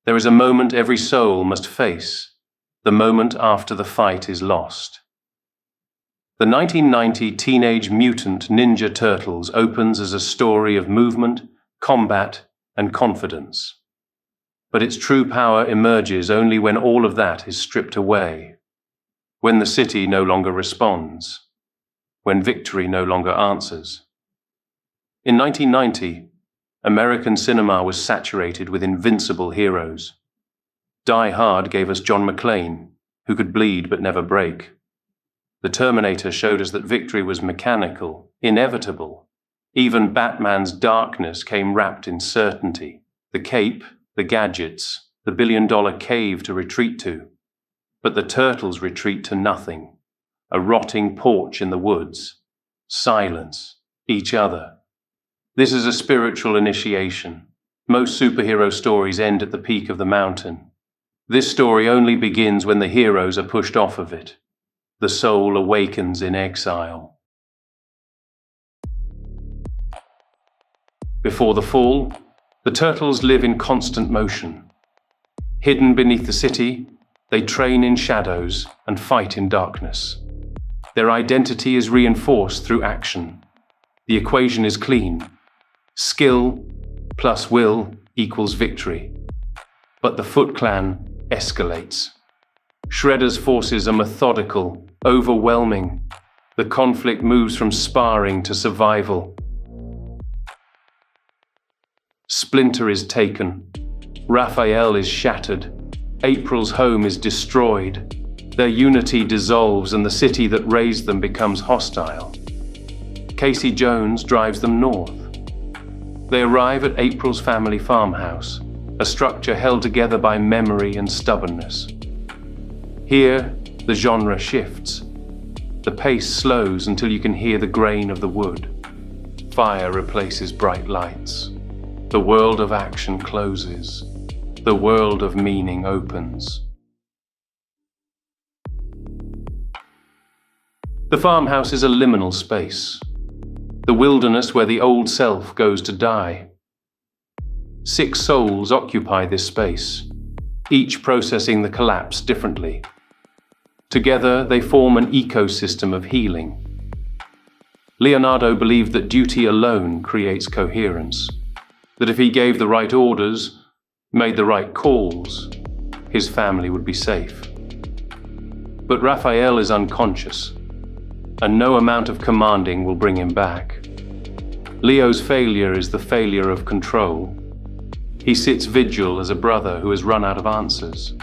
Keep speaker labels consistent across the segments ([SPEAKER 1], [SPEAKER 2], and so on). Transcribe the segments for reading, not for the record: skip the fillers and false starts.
[SPEAKER 1] There is a moment every soul must face, the moment after the fight is lost. The 1990 Teenage Mutant Ninja Turtles opens as a story of movement, combat, and confidence. But its true power emerges only when all of that is stripped away, when the city no longer responds, when victory no longer answers. In 1990, American cinema was saturated with invincible heroes. Die Hard gave us John McClane, who could bleed but never break. The Terminator showed us that victory was mechanical, inevitable. Even Batman's darkness came wrapped in certainty. The cape, the gadgets, the billion-dollar cave to retreat to. But the Turtles retreat to nothing. A rotting porch in the woods. Silence. Each other. This is a spiritual initiation. Most superhero stories end at the peak of the mountain. This story only begins when the heroes are pushed off of it. The soul awakens in exile. Before the fall, the Turtles live in constant motion. Hidden beneath the city, they train in shadows and fight in darkness. Their identity is reinforced through action. The equation is clean. Skill plus will equals victory. But the Foot Clan escalates. Shredder's forces are methodical, overwhelming. The conflict moves from sparring to survival. Splinter is taken. Raphael is shattered. April's home is destroyed. Their unity dissolves and the city that raised them becomes hostile. Casey Jones drives them north. They arrive at April's family farmhouse, a structure held together by memory and stubbornness. Here, the genre shifts. The pace slows until you can hear the grain of the wood. Fire replaces bright lights. The world of action closes. The world of meaning opens. The farmhouse is a liminal space. The wilderness where the old self goes to die. 6 souls occupy this space, each processing the collapse differently. Together, they form an ecosystem of healing. Leonardo believed that duty alone creates coherence, that if he gave the right orders, made the right calls, his family would be safe. But Raphael is unconscious, and no amount of commanding will bring him back. Leo's failure is the failure of control. He sits vigil as a brother who has run out of answers.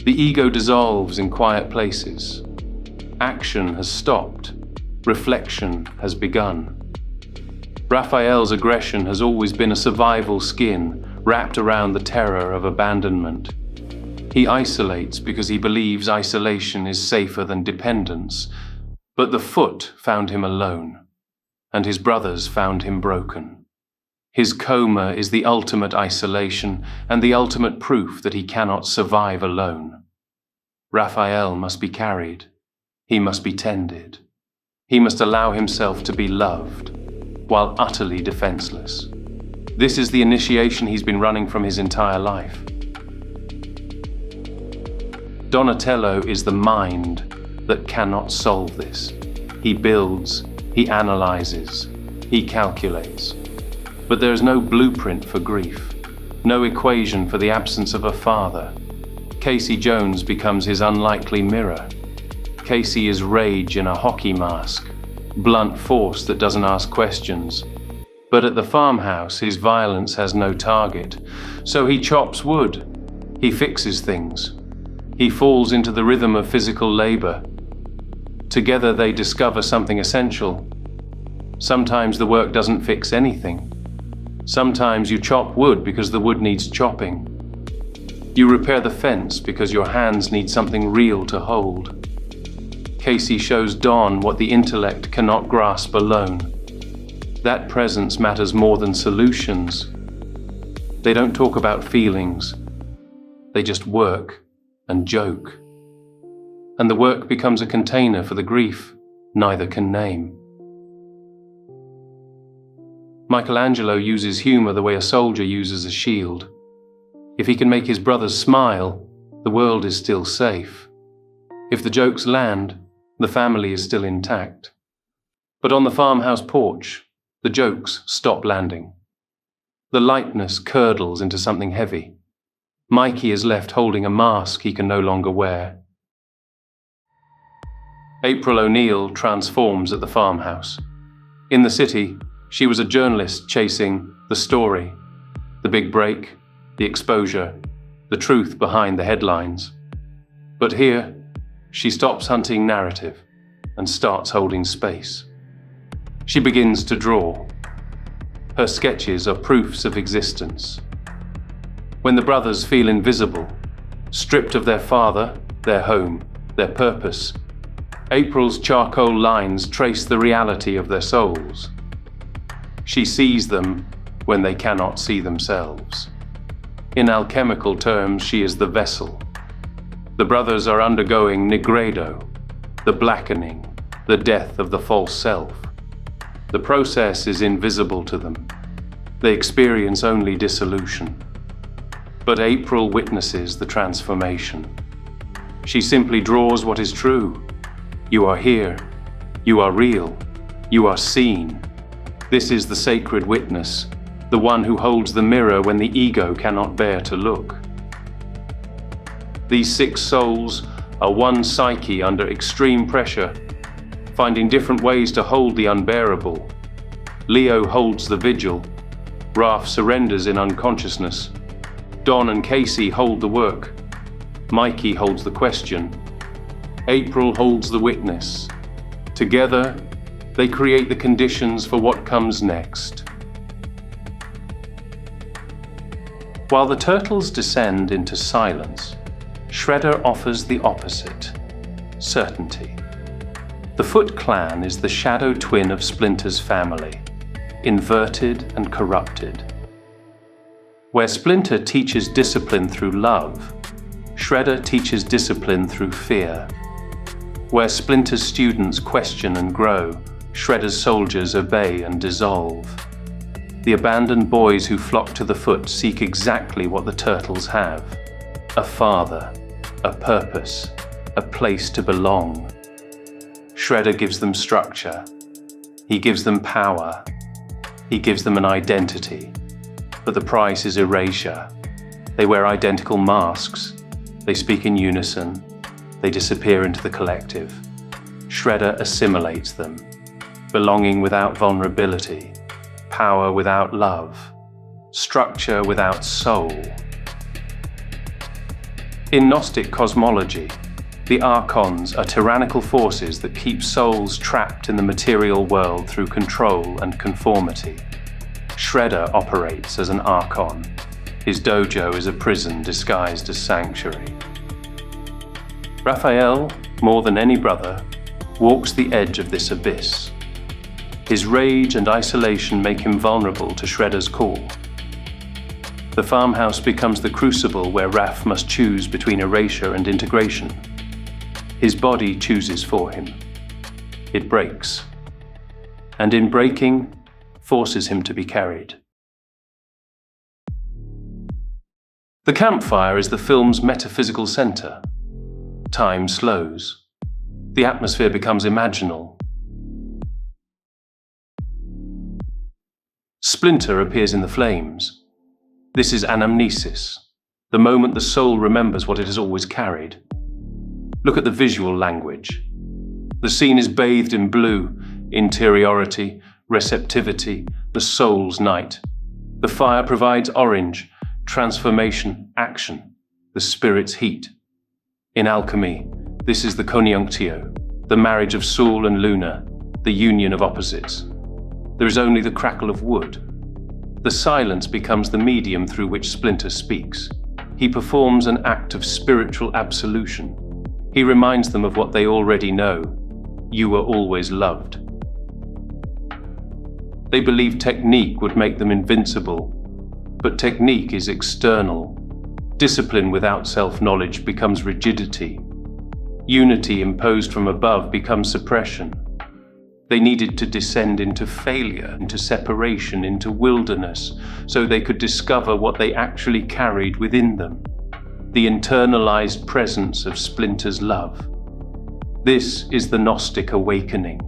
[SPEAKER 1] The ego dissolves in quiet places. Action has stopped. Reflection has begun. Raphael's aggression has always been a survival skin wrapped around the terror of abandonment. He isolates because he believes isolation is safer than dependence, but the Foot found him alone, and his brothers found him broken. His coma is the ultimate isolation and the ultimate proof that he cannot survive alone. Raphael must be carried. He must be tended. He must allow himself to be loved, while utterly defenseless. This is the initiation he's been running from his entire life. Donatello is the mind that cannot solve this. He builds, he analyzes, he calculates. But there is no blueprint for grief, no equation for the absence of a father. Casey Jones becomes his unlikely mirror. Casey is rage in a hockey mask, blunt force that doesn't ask questions. But at the farmhouse, his violence has no target, so he chops wood. He fixes things. He falls into the rhythm of physical labor. Together they discover something essential. Sometimes the work doesn't fix anything. Sometimes you chop wood because the wood needs chopping. You repair the fence because your hands need something real to hold. Casey shows Don what the intellect cannot grasp alone. That presence matters more than solutions. They don't talk about feelings. They just work and joke. And the work becomes a container for the grief neither can name. Michelangelo uses humor the way a soldier uses a shield. If he can make his brothers smile, the world is still safe. If the jokes land, the family is still intact. But on the farmhouse porch, the jokes stop landing. The lightness curdles into something heavy. Mikey is left holding a mask he can no longer wear. April O'Neil transforms at the farmhouse. In the city, she was a journalist chasing the story, the big break, the exposure, the truth behind the headlines. But here, she stops hunting narrative and starts holding space. She begins to draw. Her sketches are proofs of existence. When the brothers feel invisible, stripped of their father, their home, their purpose, April's charcoal lines trace the reality of their souls. She sees them when they cannot see themselves. In alchemical terms, she is the vessel. The brothers are undergoing nigredo, the blackening, the death of the false self. The process is invisible to them. They experience only dissolution. But April witnesses the transformation. She simply draws what is true. You are here. You are real. You are seen. This is the sacred witness, the one who holds the mirror when the ego cannot bear to look. These 6 souls are one psyche under extreme pressure, finding different ways to hold the unbearable. Leo holds the vigil. Raph surrenders in unconsciousness. Don and Casey hold the work. Mikey holds the question. April holds the witness. Together, they create the conditions for what comes next. While the turtles descend into silence, Shredder offers the opposite: certainty. The Foot Clan is the shadow twin of Splinter's family, inverted and corrupted. Where Splinter teaches discipline through love, Shredder teaches discipline through fear. Where Splinter's students question and grow, Shredder's soldiers obey and dissolve. The abandoned boys who flock to the Foot seek exactly what the turtles have: a father, a purpose, a place to belong. Shredder gives them structure. He gives them power. He gives them an identity. But the price is erasure. They wear identical masks. They speak in unison. They disappear into the collective. Shredder assimilates them. Belonging without vulnerability. Power without love. Structure without soul. In Gnostic cosmology, the Archons are tyrannical forces that keep souls trapped in the material world through control and conformity. Shredder operates as an Archon. His dojo is a prison disguised as sanctuary. Raphael, more than any brother, walks the edge of this abyss. His rage and isolation make him vulnerable to Shredder's call. The farmhouse becomes the crucible where Raph must choose between erasure and integration. His body chooses for him. It breaks, and in breaking, forces him to be carried. The campfire is the film's metaphysical center. Time slows. The atmosphere becomes imaginal. Splinter appears in the flames. This is anamnesis, the moment the soul remembers what it has always carried. Look at the visual language. The scene is bathed in blue, interiority, receptivity, the soul's night. The fire provides orange, transformation, action, the spirit's heat. In alchemy, this is the conjunctio, the marriage of Sol and Luna, the union of opposites. There is only the crackle of wood. The silence becomes the medium through which Splinter speaks. He performs an act of spiritual absolution. He reminds them of what they already know. You were always loved. They believed technique would make them invincible, but technique is external. Discipline without self-knowledge becomes rigidity. Unity imposed from above becomes suppression. They needed to descend into failure, into separation, into wilderness, so they could discover what they actually carried within them, the internalized presence of Splinter's love. This is the Gnostic awakening.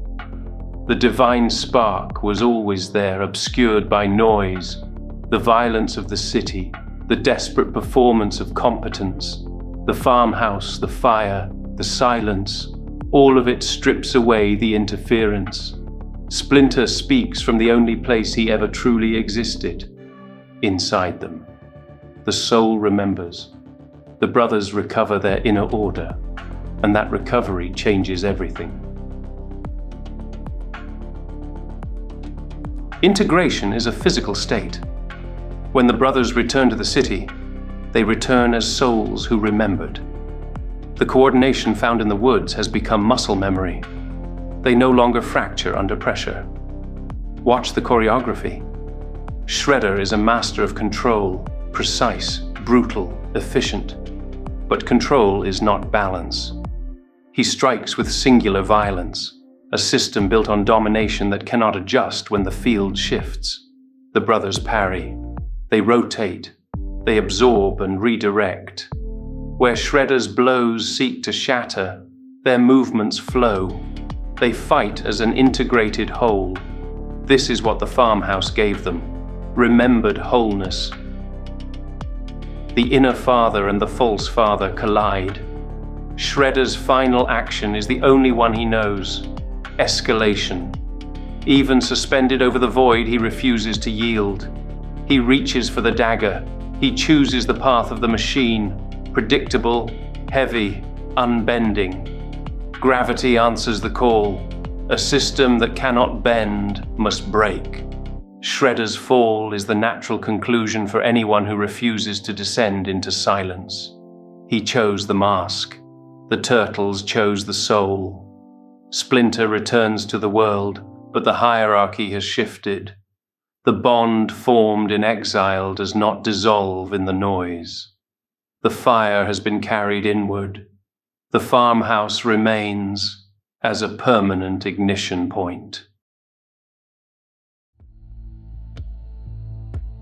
[SPEAKER 1] The divine spark was always there, obscured by noise, the violence of the city, the desperate performance of competence, the farmhouse, the fire, the silence. All of it strips away the interference. Splinter speaks from the only place he ever truly existed, inside them. The soul remembers. The brothers recover their inner order, and that recovery changes everything. Integration is a physical state. When the brothers return to the city, they return as souls who remembered. The coordination found in the woods has become muscle memory. They no longer fracture under pressure. Watch the choreography. Shredder is a master of control, precise, brutal, efficient. But control is not balance. He strikes with singular violence, a system built on domination that cannot adjust when the field shifts. The brothers parry. They rotate. They absorb and redirect. Where Shredder's blows seek to shatter, their movements flow. They fight as an integrated whole. This is what the farmhouse gave them: remembered wholeness. The inner father and the false father collide. Shredder's final action is the only one he knows: escalation. Even suspended over the void, he refuses to yield. He reaches for the dagger. He chooses the path of the machine. Predictable, heavy, unbending. Gravity answers the call. A system that cannot bend must break. Shredder's fall is the natural conclusion for anyone who refuses to descend into silence. He chose the mask. The turtles chose the soul. Splinter returns to the world, but the hierarchy has shifted. The bond formed in exile does not dissolve in the noise. The fire has been carried inward. The farmhouse remains as a permanent ignition point.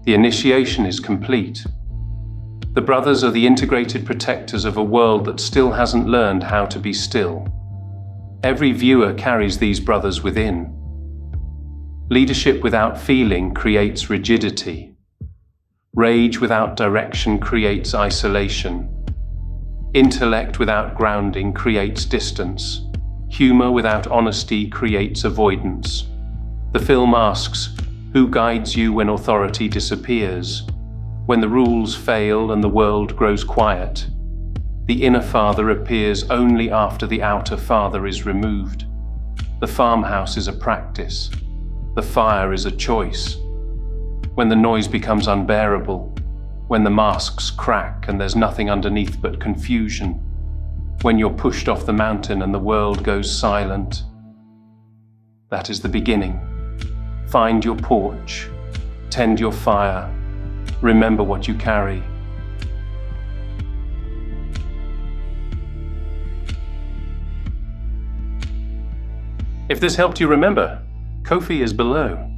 [SPEAKER 1] The initiation is complete. The brothers are the integrated protectors of a world that still hasn't learned how to be still. Every viewer carries these brothers within. Leadership without feeling creates rigidity. Rage without direction creates isolation. Intellect without grounding creates distance. Humor without honesty creates avoidance. The film asks, who guides you when authority disappears? When the rules fail and the world grows quiet? The inner father appears only after the outer father is removed. The farmhouse is a practice. The fire is a choice. When the noise becomes unbearable, when the masks crack and there's nothing underneath but confusion, when you're pushed off the mountain and the world goes silent, that is the beginning. Find your porch, tend your fire, remember what you carry. If this helped you remember, Ko-fi is below.